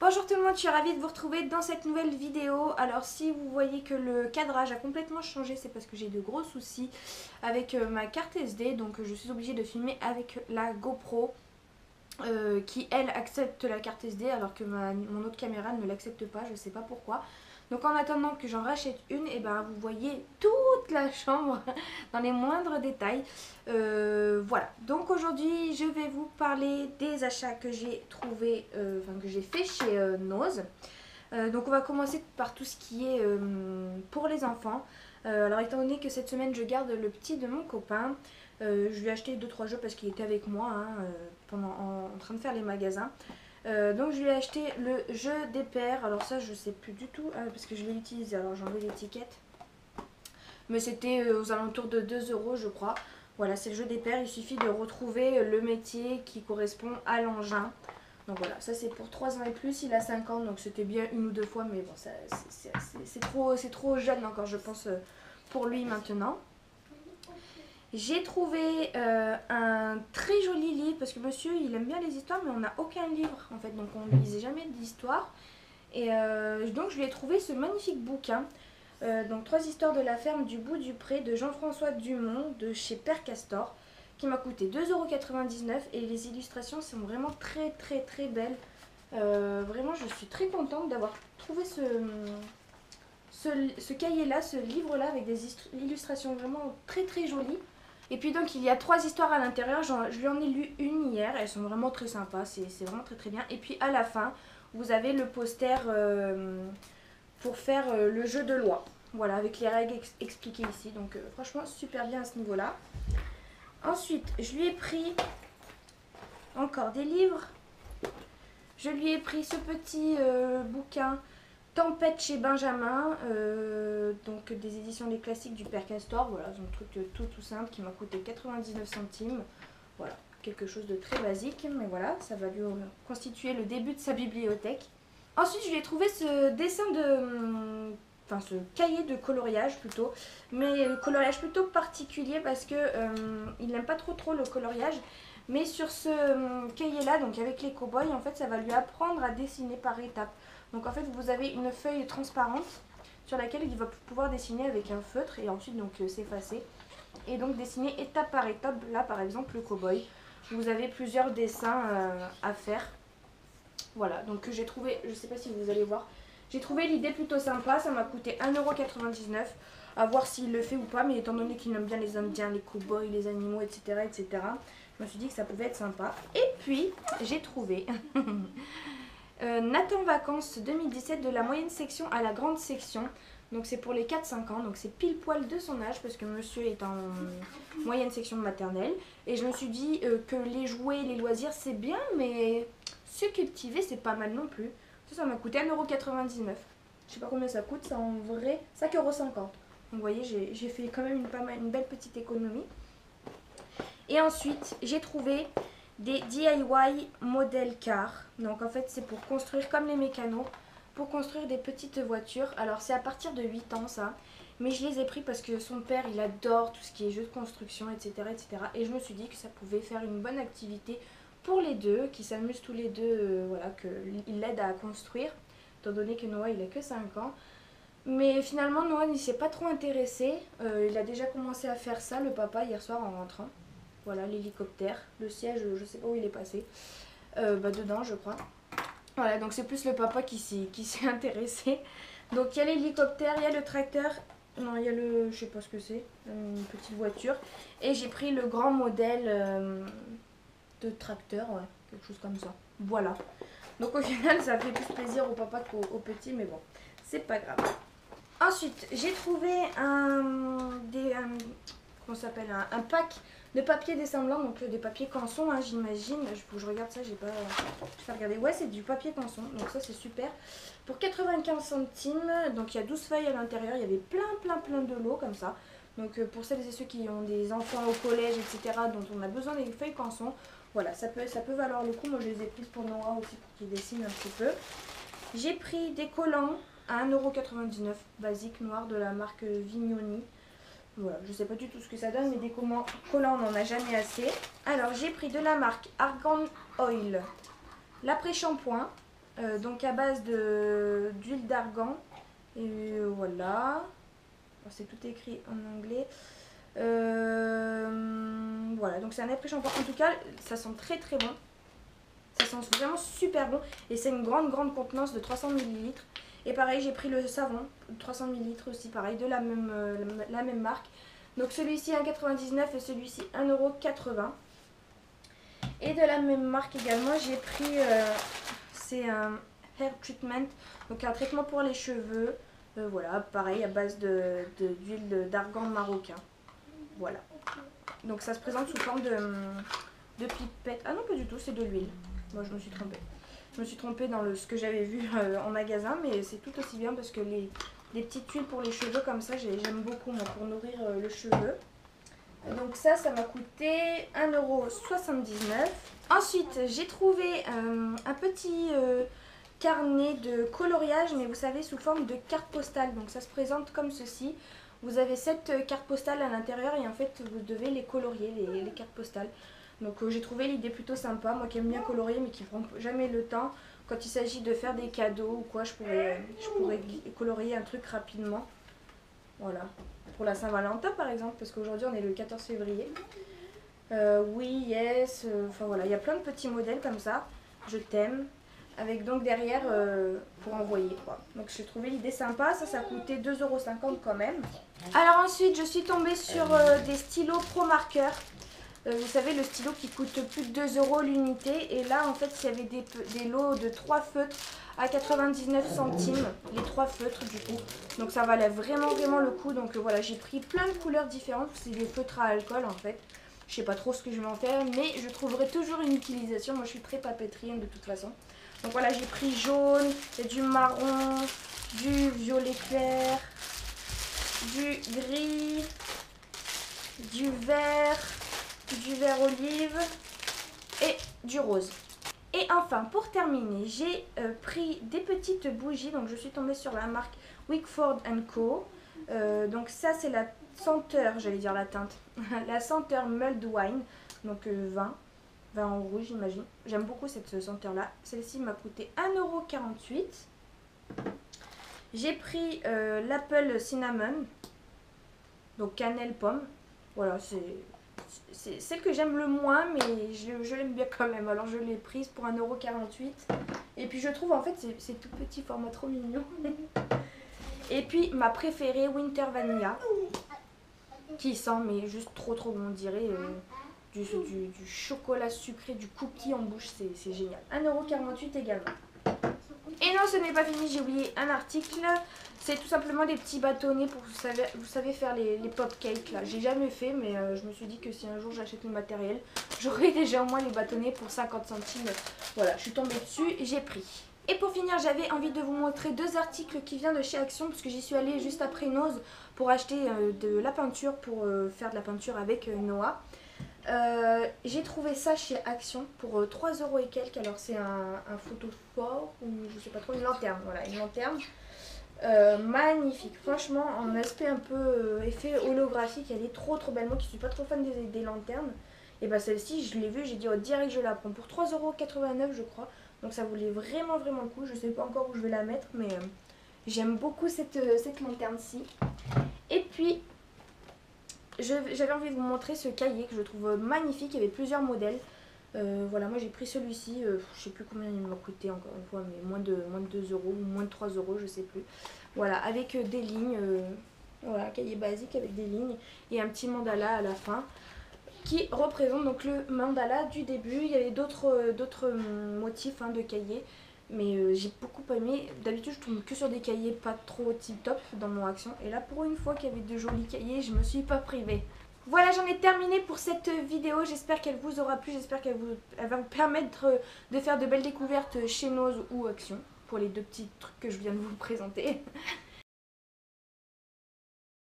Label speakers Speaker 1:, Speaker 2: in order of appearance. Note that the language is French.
Speaker 1: Bonjour tout le monde, je suis ravie de vous retrouver dans cette nouvelle vidéo. Alors si vous voyez que le cadrage a complètement changé, c'est parce que j'ai de gros soucis avec ma carte SD. Donc je suis obligée de filmer avec la GoPro qui elle accepte la carte SD alors que mon autre caméra ne l'accepte pas, je sais pas pourquoi. Donc en attendant que j'en rachète une, et ben vous voyez toute la chambre dans les moindres détails. Voilà, donc aujourd'hui je vais vous parler des achats que j'ai trouvé, que j'ai fait chez Noz. Donc on va commencer par tout ce qui est pour les enfants. Alors étant donné que cette semaine je garde le petit de mon copain, je lui ai acheté 2-3 jeux parce qu'il était avec moi en train de faire les magasins. Donc je lui ai acheté le jeu des paires. Alors ça je sais plus du tout parce que je l'ai utilisé. Alors j'ai enlevé l'étiquette. Mais c'était aux alentours de 2 € je crois. Voilà, c'est le jeu des paires. Il suffit de retrouver le métier qui correspond à l'engin. Donc voilà, ça c'est pour 3 ans et plus. Il a 5 ans donc c'était bien une ou deux fois. Mais bon, c'est trop jeune encore je pense pour lui maintenant. J'ai trouvé un très joli livre parce que monsieur il aime bien les histoires mais on n'a aucun livre en fait, donc on ne lisait jamais d'histoire. Et donc je lui ai trouvé ce magnifique bouquin, donc 3 histoires de la ferme du bout du pré de Jean-François Dumont de chez Père Castor, qui m'a coûté 2,99 € et les illustrations sont vraiment très belles. Vraiment je suis très contente d'avoir trouvé ce cahier là, ce livre là avec des illustrations vraiment très jolies. Et puis donc il y a 3 histoires à l'intérieur, je lui en ai lu une hier, elles sont vraiment très sympas, c'est vraiment très bien. Et puis à la fin, vous avez le poster pour faire le jeu de loi. Voilà, avec les règles expliquées ici, donc franchement super bien à ce niveau-là. Ensuite, je lui ai pris encore des livres. Je lui ai pris ce petit bouquin Tempête chez Benjamin, donc des éditions des classiques du Père Castor. Voilà, c'est un truc tout simple qui m'a coûté 99 centimes. Voilà, quelque chose de très basique, mais voilà, ça va lui constituer le début de sa bibliothèque. Ensuite, je lui ai trouvé ce dessin ce cahier de coloriage plutôt, mais le coloriage plutôt particulier parce que il n'aime pas trop le coloriage. Mais sur ce cahier là, donc avec les cow-boys, en fait ça va lui apprendre à dessiner par étapes. Donc en fait vous avez une feuille transparente sur laquelle il va pouvoir dessiner avec un feutre et ensuite donc s'effacer. Et donc dessiner étape par étape, là par exemple le cow-boy. Vous avez plusieurs dessins à faire. Voilà, donc j'ai trouvé, je sais pas si vous allez voir, j'ai trouvé l'idée plutôt sympa, ça m'a coûté 1,99 €, à voir s'il le fait ou pas, mais étant donné qu'il aime bien les Indiens, les cow-boys, les animaux, etc., je me suis dit que ça pouvait être sympa. Et puis, j'ai trouvé Nathan Vacances 2017 de la moyenne section à la grande section. Donc c'est pour les 4-5 ans, donc c'est pile poil de son âge parce que monsieur est en moyenne section maternelle. Et je me suis dit que les jouets, les loisirs c'est bien, mais se cultiver c'est pas mal non plus. Ça m'a coûté 1,99 €. Je sais pas combien ça coûte, ça en vrai 5,50 €. Donc vous voyez, j'ai fait quand même une belle petite économie. Et ensuite, j'ai trouvé des DIY modèle car. Donc en fait, c'est pour construire comme les mécanos, pour construire des petites voitures. Alors c'est à partir de 8 ans ça. Mais je les ai pris parce que son père, il adore tout ce qui est jeux de construction, etc. Et je me suis dit que ça pouvait faire une bonne activité pour les deux, qui s'amusent tous les deux, voilà, qu'il l'aide à construire, étant donné que Noah, il a que 5 ans. Mais finalement, Noah n'y s'est pas trop intéressé. Il a déjà commencé à faire ça, le papa, hier soir en rentrant. Voilà, l'hélicoptère. Le siège, je sais pas où il est passé. Dedans, je crois. Voilà, donc c'est plus le papa qui s'est intéressé. Donc il y a l'hélicoptère, il y a le tracteur. Non, il y a le... je sais pas ce que c'est. Une petite voiture. Et j'ai pris le grand modèle de tracteur, ouais, quelque chose comme ça. Voilà. Donc au final, ça fait plus plaisir au papa qu'au petit, mais bon, c'est pas grave. Ensuite, j'ai trouvé comment ça s'appelle, un pack de papier dessemblant, donc des papiers canson, hein, j'imagine. Je regarde ça, j'ai pas regardé. Ouais, c'est du papier canson, donc ça c'est super. Pour 95 centimes, donc il y a 12 feuilles à l'intérieur, il y avait plein de lots comme ça. Donc pour celles et ceux qui ont des enfants au collège, etc., dont on a besoin des feuilles canson, voilà, ça peut valoir le coup. Moi je les ai prises pour Noah aussi pour qu'il dessine un petit peu. J'ai pris des collants à 1,99 €, basique noir de la marque Vignoni. Voilà, je sais pas du tout ce que ça donne, mais des collants on n'en a jamais assez. Alors j'ai pris de la marque Argan Oil l'après-shampoing. donc à base d'huile d'argan. Et voilà. C'est tout écrit en anglais. Voilà, donc c'est un après-shampoing. En tout cas, ça sent très très bon. Ça sent vraiment super bon. Et c'est une grande contenance de 300 ml. Et pareil, j'ai pris le savon, 300 ml aussi, pareil, de la même marque. Donc celui-ci 1,99 et celui-ci 1,80 €. Et de la même marque également, j'ai pris, c'est un hair treatment, donc un traitement pour les cheveux. Voilà, pareil, à base d'huile d'argan marocain. Voilà. Donc ça se présente sous forme de pipette. Ah non, pas du tout, c'est de l'huile. Moi, je me suis trompée. Je me suis trompée dans ce que j'avais vu en magasin, mais c'est tout aussi bien parce que les petites huiles pour les cheveux comme ça, j'aime beaucoup moi, pour nourrir le cheveu. Donc ça m'a coûté 1,79 €. Ensuite, j'ai trouvé un petit carnet de coloriage, mais vous savez, sous forme de carte postale. Donc ça se présente comme ceci. Vous avez 7 cartes postales à l'intérieur et en fait, vous devez les colorier, les cartes postales. Donc j'ai trouvé l'idée plutôt sympa. Moi qui aime bien colorier, mais qui ne prend jamais le temps. Quand il s'agit de faire des cadeaux ou quoi, je pourrais colorier un truc rapidement. Voilà. Pour la Saint-Valentin par exemple, parce qu'aujourd'hui on est le 14 février. Oui, yes, enfin voilà, il y a plein de petits modèles comme ça. Je t'aime. Avec donc derrière pour envoyer quoi. Donc j'ai trouvé l'idée sympa, ça coûtait 2,50 € quand même. Alors ensuite je suis tombée sur des stylos Pro Marker. Vous savez, le stylo qui coûte plus de 2 € l'unité. Et là en fait il y avait des lots de 3 feutres à 99 centimes, les 3 feutres du coup. Donc ça valait vraiment le coup. Donc voilà, j'ai pris plein de couleurs différentes. C'est des feutres à alcool en fait. Je sais pas trop ce que je vais en faire, mais je trouverai toujours une utilisation. Moi je suis très papeterie de toute façon. Donc voilà, j'ai pris jaune, du marron, du violet clair, du gris, du vert olive et du rose. Et enfin, pour terminer, j'ai pris des petites bougies. Donc je suis tombée sur la marque Wickford & Co. Donc ça c'est la senteur, j'allais dire la teinte, la senteur Mulled Wine, donc vin en rouge j'imagine. J'aime beaucoup cette senteur là. Celle-ci m'a coûté 1,48 €. J'ai pris l'Apple Cinnamon, donc cannelle pomme. Voilà, c'est celle que j'aime le moins, mais je l'aime bien quand même. Alors je l'ai prise pour 1,48 €. Et puis je trouve en fait c'est tout petit format, trop mignon. Et puis ma préférée, Winter Vanilla, qui sent mais juste trop bon, on dirait du chocolat sucré, du cookie en bouche, c'est génial. 1,48 € également. Et non, ce n'est pas fini, j'ai oublié un article. C'est tout simplement des petits bâtonnets pour, vous savez faire les pop cakes là. J'ai jamais fait, mais je me suis dit que si un jour j'achète le matériel, j'aurai déjà au moins les bâtonnets pour 50 centimes. Voilà, je suis tombée dessus et j'ai pris. Et pour finir, j'avais envie de vous montrer 2 articles qui viennent de chez Action, parce que j'y suis allée juste après Nose pour acheter de la peinture, pour faire de la peinture avec Noah. J'ai trouvé ça chez Action pour 3 € et quelques. Alors c'est un photophore ou je sais pas trop, une lanterne. Voilà, une lanterne magnifique. Franchement, en aspect un peu effet holographique, elle est trop belle. Moi qui suis pas trop fan des lanternes, et bah celle-ci je l'ai vue, j'ai dit oh, direct je la prends pour 3,89 € je crois. Donc ça voulait vraiment le coup. Je sais pas encore où je vais la mettre, mais j'aime beaucoup cette lanterne-ci. Et puis j'avais envie de vous montrer ce cahier que je trouve magnifique. Il y avait plusieurs modèles. Voilà, moi j'ai pris celui-ci. Je sais plus combien il m'a coûté encore une fois, mais moins de 2 € ou moins de 3 €, je sais plus. Voilà, avec des lignes. Voilà, un cahier basique avec des lignes et un petit mandala à la fin qui représente donc le mandala du début. Il y avait d'autres motifs de cahiers. Mais j'ai beaucoup aimé. D'habitude je tombe que sur des cahiers pas trop tip top dans mon Action. Et là pour une fois qu'il y avait de jolis cahiers, je me suis pas privée. Voilà, j'en ai terminé pour cette vidéo. J'espère qu'elle vous aura plu. J'espère qu'elle va vous permettre de faire de belles découvertes chez Nose ou Action. Pour les 2 petits trucs que je viens de vous présenter.